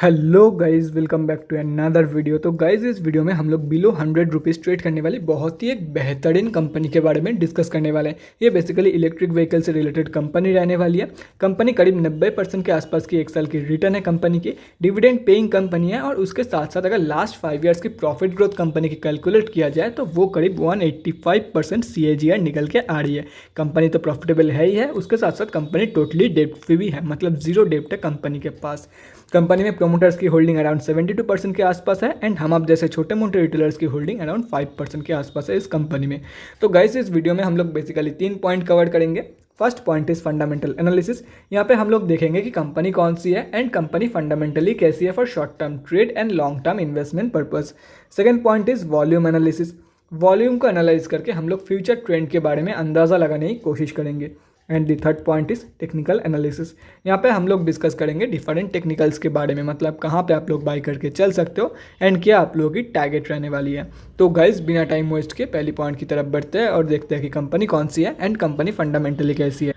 Hello guys, welcome back to another video. तो guys इस video में हम लोग बिलो 100 रुपीज़ ट्रेड करने वाली बहुत ही एक बेहतरीन कंपनी के बारे में डिस्कस करने वाले हैं। ये बेसिकली इलेक्ट्रिक व्हीकल से रिलेटेड कंपनी रहने वाली है। कंपनी करीब 90% के आसपास की एक साल की रिटर्न है कंपनी की। डिविडेंड पेइंग कंपनी है और उसके साथ साथ अगर लास्ट 5 ईयर्स की प्रॉफिट ग्रोथ कंपनी की कैलकुलेट किया जाए तो वो करीब 185% CAGR निकल के आ रही है। कंपनी तो प्रॉफिटेबल है ही है, उसके साथ साथ कंपनी टोटली डेट फ्री भी है, मतलब जीरो डेप्ट है कंपनी के पास। कंपनी में प्रोमोटर्स की होल्डिंग अराउंड 72% के आसपास है एंड हम आप जैसे छोटे मोटे रिटेलर्स की होल्डिंग अराउंड 5% के आसपास है इस कंपनी में। तो गाइस इस वीडियो में हम लोग बेसिकली 3 पॉइंट कवर करेंगे। First point is fundamental analysis. यहाँ पे हम लोग देखेंगे कि कंपनी कौन सी है एंड कंपनी फंडामेंटली कैसी है for short term trade and long term investment purpose. Second point is volume analysis. Volume को एनालाइज करके हम लोग फ्यूचर ट्रेंड के बारे में अंदाज़ा लगाने की कोशिश करेंगे। And the third point is technical analysis. यहाँ पे हम लोग डिस्कस करेंगे डिफरेंट टेक्निकल्स के बारे में, मतलब कहाँ पे आप लोग बाई करके चल सकते हो एंड क्या आप लोगों की टारगेट रहने वाली है। तो गाइज बिना टाइम वेस्ट के पहली पॉइंट की तरफ बढ़ते हैं और देखते हैं कि कंपनी कौन सी है एंड कंपनी फंडामेंटली कैसी है।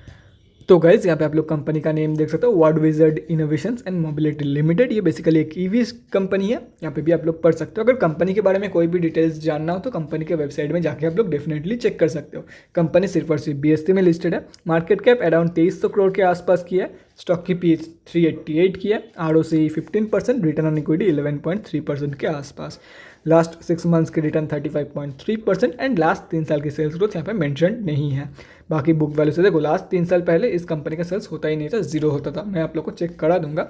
तो गाइज यहाँ पे आप लोग कंपनी का नेम देख सकते हो, word wizard innovations and mobility limited. ये बेसिकली एक ईवी कंपनी है, यहाँ पे भी आप लोग पढ़ सकते हो। अगर कंपनी के बारे में कोई भी डिटेल्स जानना हो तो कंपनी के वेबसाइट में जाके आप लोग डेफिनेटली चेक कर सकते हो। कंपनी सिर्फ और सिर्फ BSE में लिस्टेड है। मार्केट कैप अराउंड 2300 करोड़ के आसपास की है। स्टॉक की पी 388 की है। ROCE 15%, रिटर्न ऑन इक्विटी 11.3% के आसपास। लास्ट 6 मंथ्स की रिटर्न 35.3% एंड लास्ट 3 साल की सेल्स ग्रोथ यहाँ पे मेंशन नहीं है। बाकी बुक वैल्यू से देखो, लास्ट 3 साल पहले इस कंपनी का सेल्स होता ही नहीं था, जीरो होता था। मैं आप लोग को चेक करा दूंगा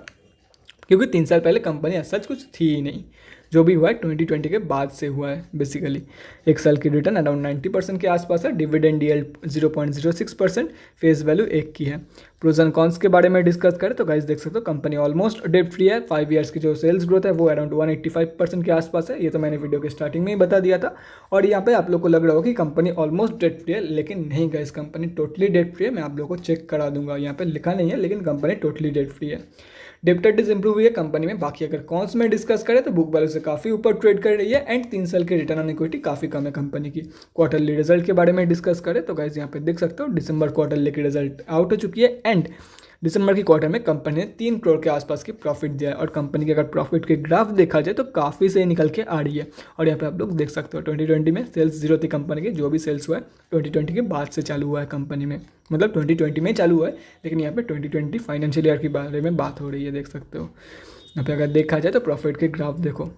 क्योंकि 3 साल पहले कंपनी ऐसा कुछ थी ही नहीं। जो भी हुआ है 2020 के बाद से हुआ है बेसिकली। एक साल की रिटर्न अराउंड 90% के आसपास है। डिविडेंड yield 0.06%, फेस वैल्यू 1 की है। प्रोज एंड कॉन्स के बारे में डिस्कस करें तो गाइस देख सकते हो कंपनी ऑलमोस्ट डेट फ्री है। 5 ईयर्स की जो सेल्स ग्रोथ है वो अराउंड 185% के आसपास है। ये तो मैंने वीडियो के स्टार्टिंग में ही बता दिया था। और यहाँ पे आप लोग को लग रहा होगा कि कंपनी ऑलमोस्ट डेट फ्री है, लेकिन नहीं guys, company totally debt free है। मैं आप लोगों को चेक करा दूंगा, यहाँ पे लिखा नहीं है लेकिन कंपनी टोटली डेट फ्री है। डेप्टेड इंप्रूव हुई है कंपनी में। बाकी अगर कॉन्स में डिस्कस करें तो बुक वैल्यू से काफ़ी ऊपर ट्रेड कर रही है एंड 3 साल की रिटर्न ऑन इक्विटी काफ़ी कम है कंपनी की। क्वार्टरली रिजल्ट के बारे में डिस्कस करें तो गाइस यहाँ पे देख सकते हो दिसंबर क्वार्टरली की रिजल्ट आउट हो चुकी है एंड दिसंबर की क्वार्टर में कंपनी ने 3 करोड़ के आसपास की प्रॉफिट दिया है। और कंपनी के अगर प्रॉफिट के ग्राफ देखा जाए तो काफ़ी सही निकल के आ रही है। और यहाँ पे आप लोग देख सकते हो 2020 में सेल्स जीरो थी कंपनी की। जो भी सेल्स हुआ है 2020 के बाद से चालू हुआ है कंपनी में, मतलब 2020 में चालू हुआ है, लेकिन यहाँ पे 2020 फाइनेंशियल ईयर के बारे में बात हो रही है, देख सकते हो। यहाँ पे अगर देखा जाए तो प्रॉफिट के ग्राफ देखो,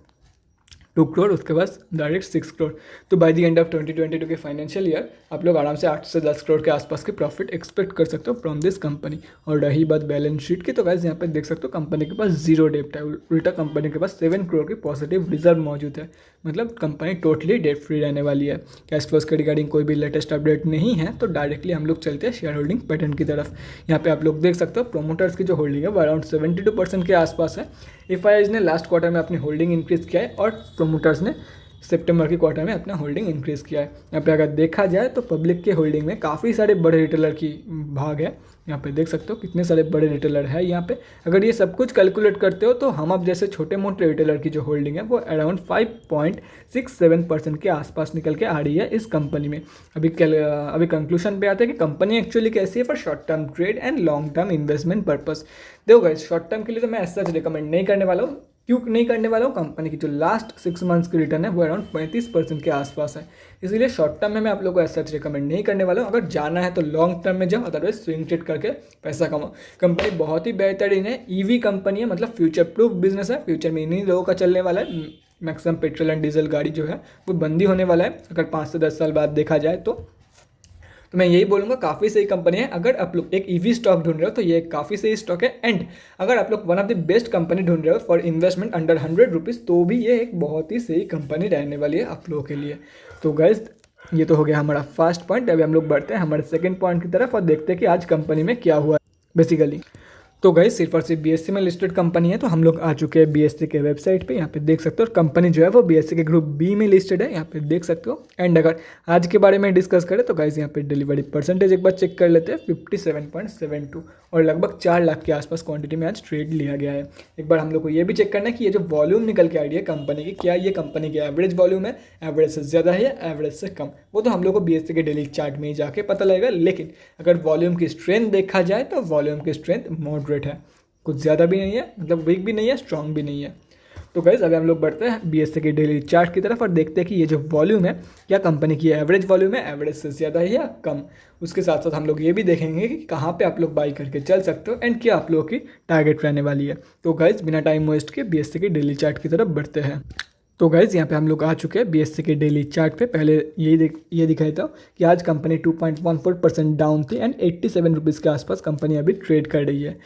2 करोड़, उसके बाद डायरेक्ट 6 करोड़। तो बाय द एंड ऑफ 2022 के फाइनेंशियल ईयर आप लोग आराम से 8 से 10 करोड़ के आसपास के प्रॉफिट एक्सपेक्ट कर सकते हो फ्रॉम दिस कंपनी। और रही बात बैलेंस शीट की तो गाइस यहाँ पे देख सकते हो कंपनी के पास जीरो डेप्ट है। उल्टा कंपनी के पास 7 करोड़ की पॉजिटिव रिजर्व मौजूद है, मतलब कंपनी टोटली डेट फ्री रहने वाली है। कैश फ्लोज के रिगार्डिंग कोई भी लेटेस्ट अपडेट नहीं है। तो डायरेक्टली हम लोग चलते हैं शेयर होल्डिंग पैटर्न की तरफ। यहाँ पे आप लोग देख सकते हो प्रोमोटर्स की जो होल्डिंग है वो अराउंड 72% के आसपास है। FIIs ने लास्ट क्वार्टर में अपनी होल्डिंग इंक्रीज किया है और प्रोमोटर्स ने सितंबर के क्वार्टर में अपना होल्डिंग इंक्रीज़ किया है। यहाँ पे अगर देखा जाए तो पब्लिक के होल्डिंग में काफ़ी सारे बड़े रिटेलर की भाग है। यहाँ पे देख सकते हो कितने सारे बड़े रिटेलर है यहाँ पे। अगर ये सब कुछ कैलकुलेट करते हो तो हम अब जैसे छोटे मोटे रिटेलर की जो होल्डिंग है वो अराउंड 5.67% के आसपास निकल के आ रही है इस कंपनी में। अभी कंक्लूजन पे आते हैं कि कंपनी एक्चुअली कैसी है for short term trade and long term investment purpose. देखो गाइस, शॉर्ट टर्म के लिए तो मैं ऐसा रिकमेंड नहीं करने वाला हूँ। क्यों नहीं करने वाला हूँ? कंपनी की जो लास्ट 6 मंथ्स की रिटर्न है वो अराउंड 35% के आसपास है। इसीलिए शॉर्ट टर्म में मैं आप लोगों को ऐसा रिकमेंड नहीं करने वाला हूँ। अगर जाना है तो लॉन्ग टर्म में जाओ, अदरवाइज स्विंग ट्रेड करके पैसा कमाओ। कंपनी बहुत ही बेहतरीन है, ईवी कंपनी है, मतलब फ्यूचर प्रूफ बिजनेस है। फ्यूचर में इन्हीं लोगों का चलने वाला है। मैक्सिमम पेट्रोल एंड डीजल गाड़ी जो है वो बंदी होने वाला है अगर 5 से 10 साल बाद देखा जाए तो मैं यही बोलूँगा काफ़ी सही कंपनी है। अगर आप लोग एक ईवी स्टॉक ढूंढ रहे हो तो ये एक काफ़ी सही स्टॉक है। एंड अगर आप लोग one of the best company ढूंढ रहे हो फॉर इन्वेस्टमेंट अंडर 100 रुपीज़ तो भी ये एक बहुत ही सही कंपनी रहने वाली है आप लोगों के लिए। तो गाइस ये तो हो गया हमारा फर्स्ट पॉइंट। अभी हम लोग बढ़ते हैं हमारे सेकेंड पॉइंट की तरफ और देखते हैं कि आज कंपनी में क्या हुआ है बेसिकली। तो गाइस सिर्फ और सिर्फ BSE में लिस्टेड कंपनी है। तो हम लोग आ चुके हैं BSE के वेबसाइट पे। यहाँ पे देख सकते हो कंपनी जो है वो BSE के ग्रुप B में लिस्टेड है, यहाँ पे देख सकते हो। एंड अगर आज के बारे में डिस्कस करें तो गाइस यहाँ पे डिलीवरी परसेंटेज एक बार चेक कर लेते हैं, 57.72 और लगभग 4 लाख के आसपास क्वांटिटी में आज ट्रेड लिया गया है। एक बार हम लोग को ये भी चेक करना है कि ये जो वॉल्यूम निकल के आ रही है कंपनी की, क्या ये कंपनी की एवरेज वॉल्यूम है, एवरेज से ज़्यादा है या एवरेज से कम, वो तो हम लोग को BSE के डेली चार्ट में ही जाके पता लगेगा। लेकिन अगर वॉल्यूम की स्ट्रेंथ देखा जाए तो वॉल्यूम की स्ट्रेंथ मॉडरेट है। कुछ ज़्यादा भी नहीं है, मतलब वीक भी नहीं है, स्ट्रॉन्ग भी नहीं है। तो गाइस अभी हम लोग बढ़ते हैं BSE के डेली चार्ट की तरफ और देखते हैं कि ये जो वॉल्यूम है क्या कंपनी की एवरेज वॉल्यूम है, एवरेज से ज़्यादा है या कम। उसके साथ साथ हम लोग ये भी देखेंगे कि कहाँ पे आप लोग बाई करके चल सकते हो एंड क्या आप लोगों की टारगेट रहने वाली है। तो गाइस बिना टाइम वेस्ट के BSE के डेली चार्ट की तरफ बढ़ते हैं। तो गाइज़ यहाँ पे हम लोग आ चुके हैं BSE के डेली चार्ट पे। पहले ये दिखाई था कि आज कंपनी 2.14% डाउन थी एंड 87 रुपीज़ के आसपास कंपनी अभी ट्रेड कर रही है।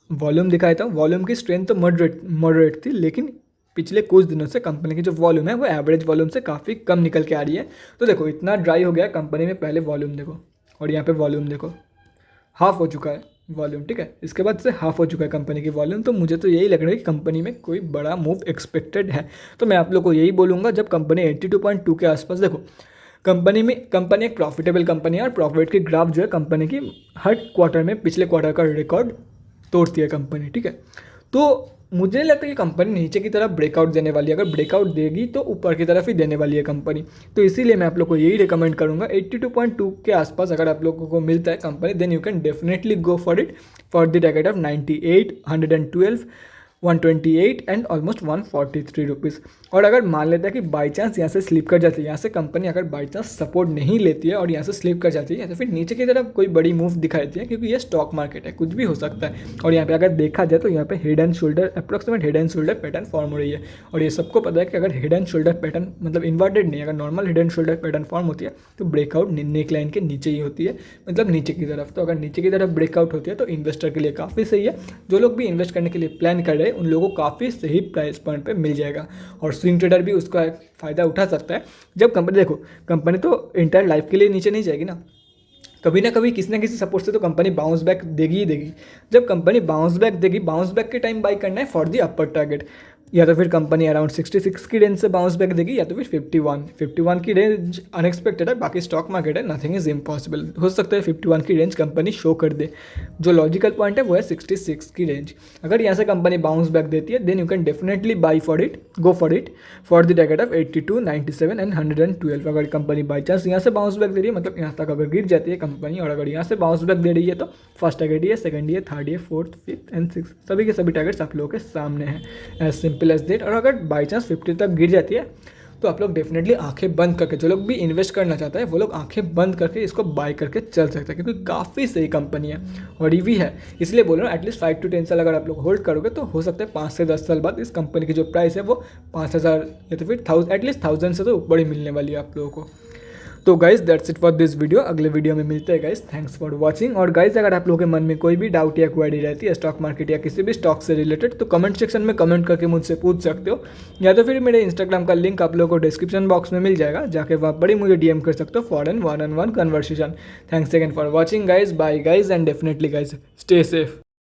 वॉल्यूम दिखाया था, वॉल्यूम की स्ट्रेंथ तो मॉडरेट थी, लेकिन पिछले कुछ दिनों से कंपनी की जो वॉल्यूम है वो एवरेज वॉल्यूम से काफ़ी कम निकल के आ रही है। तो देखो इतना ड्राई हो गया कंपनी में, पहले वॉल्यूम देखो और यहाँ पे वॉल्यूम देखो, हाफ हो चुका है वॉल्यूम, ठीक है, इसके बाद से हाफ हो चुका है कंपनी की वॉल्यूम। तो मुझे तो यही लग रहा है कि कंपनी में कोई बड़ा मूव एक्सपेक्टेड है। तो मैं आप लोग को यही बोलूँगा, जब कंपनी 82.2 के आसपास, देखो कंपनी एक प्रॉफिटेबल कंपनी है और प्रॉफिट की ग्राफ जो है कंपनी की हर क्वार्टर में पिछले क्वार्टर का रिकॉर्ड तोड़ती है कंपनी, ठीक है। तो मुझे नहीं लगता कि कंपनी नीचे की तरफ ब्रेकआउट देने वाली है, अगर ब्रेकआउट देगी तो ऊपर की तरफ ही देने वाली है कंपनी। तो इसीलिए मैं आप लोग को यही रिकमेंड करूंगा 82.2 के आसपास अगर आप लोगों को मिलता है company, then you can definitely go for it for the target of 98, 112, 128 and almost 143 rupees. और अगर मान लेता है कि बाई चांस यहाँ से स्लिप कर जाती है, यहाँ से कंपनी अगर बाई चांस सपोर्ट नहीं लेती है और यहाँ से स्लिप कर जाती है तो फिर नीचे की तरफ कोई बड़ी मूव दिखाई देती है, क्योंकि ये स्टॉक मार्केट है, कुछ भी हो सकता है। और यहाँ पे अगर देखा जाए तो यहाँ पे head and shoulder, approximate head and shoulder pattern form हो रही है। और ये सबको पता है कि अगर हेड एंड शोल्डर पैटर्न मतलब इन्वर्टेड नहीं, अगर normal head and shoulder pattern form होती है तो ब्रेकआउट नेक लाइन के नीचे ही होती है, मतलब नीचे की तरफ। तो अगर नीचे की तरफ ब्रेकआउट होती है तो इन्वेस्टर के लिए काफ़ी सही है। जो लोग भी इन्वेस्ट करने के लिए प्लान कर रहे हैं उन लोगों को काफ़ी सही प्राइस पॉइंट पे मिल जाएगा और स्विंग ट्रेडर भी उसका फ़ायदा उठा सकता है। जब कंपनी, देखो कंपनी तो इंटायर लाइफ के लिए नीचे नहीं जाएगी ना, कभी ना कभी किसी ना किसी सपोर्ट से तो कंपनी बाउंस बैक देगी ही देगी। जब कंपनी बाउंस बैक देगी, बाउंस बैक के टाइम बाई करना है फॉर दी अपर टारगेट, या तो फिर कंपनी अराउंड 66 की रेंज से बाउंस बैक देगी, या तो फिर 51 की रेंज अनएक्सपेक्टेड है, बाकी स्टॉक मार्केट है, नथिंग इज इम्पॉसिबल। हो सकता है 51 की रेंज कंपनी शो कर दे। जो लॉजिकल पॉइंट है वो है 66 की रेंज। अगर यहाँ से कंपनी बाउंस बैक देती है then you can definitely buy for it, go for it for the target of 82, 97 and 112। अगर कंपनी बाई चांस यहाँ से बाउंस बैक दे रही है, मतलब यहाँ तक अगर गिर जाती है कंपनी और अगर यहाँ से बाउंस बैक दे रही है तो फर्स्ट टारगेट ये, सेकंड ये, थर्ड ये, फोर्थ, फिफ्थ एंड सिक्स, सभी के सभी टारगेट्स आप लोगों के सामने हैं, एज सिंपल एज दैट। और अगर बाई चांस 50 तक गिर जाती है तो आप लोग डेफिनेटली आंखें बंद करके, जो लोग भी इन्वेस्ट करना चाहता है वो लोग आंखें बंद करके इसको बाय करके चल सकते हैं, क्योंकि काफ़ी सही कंपनी है और ईवी है। इसलिए बोल रहा हूँ एटलीस्ट 5 to 10 साल अगर आप लोग होल्ड करोगे तो हो सकता है 5 से 10 साल बाद इस कंपनी की जो प्राइस है वो 5000 या तो फिर एटलीस्ट 1000 से तो ऊपर ही मिलने वाली है आप लोगों को। तो guys that's it for this video, अगले वीडियो में मिलते हैं गाइज। Thanks for watching. और गाइज अगर आप लोगों के मन में कोई भी डाउट या क्वेरी रहती है स्टॉक मार्केट या किसी भी स्टॉक से रिलेटेड तो कमेंट सेक्शन में कमेंट करके मुझसे पूछ सकते हो, या तो फिर मेरे इंस्टाग्राम का लिंक आप लोगों को डिस्क्रिप्शन बॉक्स में मिल जाएगा, जाके वहाँ पर ही मुझे DM कर सकते हो for an 1-on-1 conversation. Thanks again for watching guys, bye guys and definitely guys stay safe.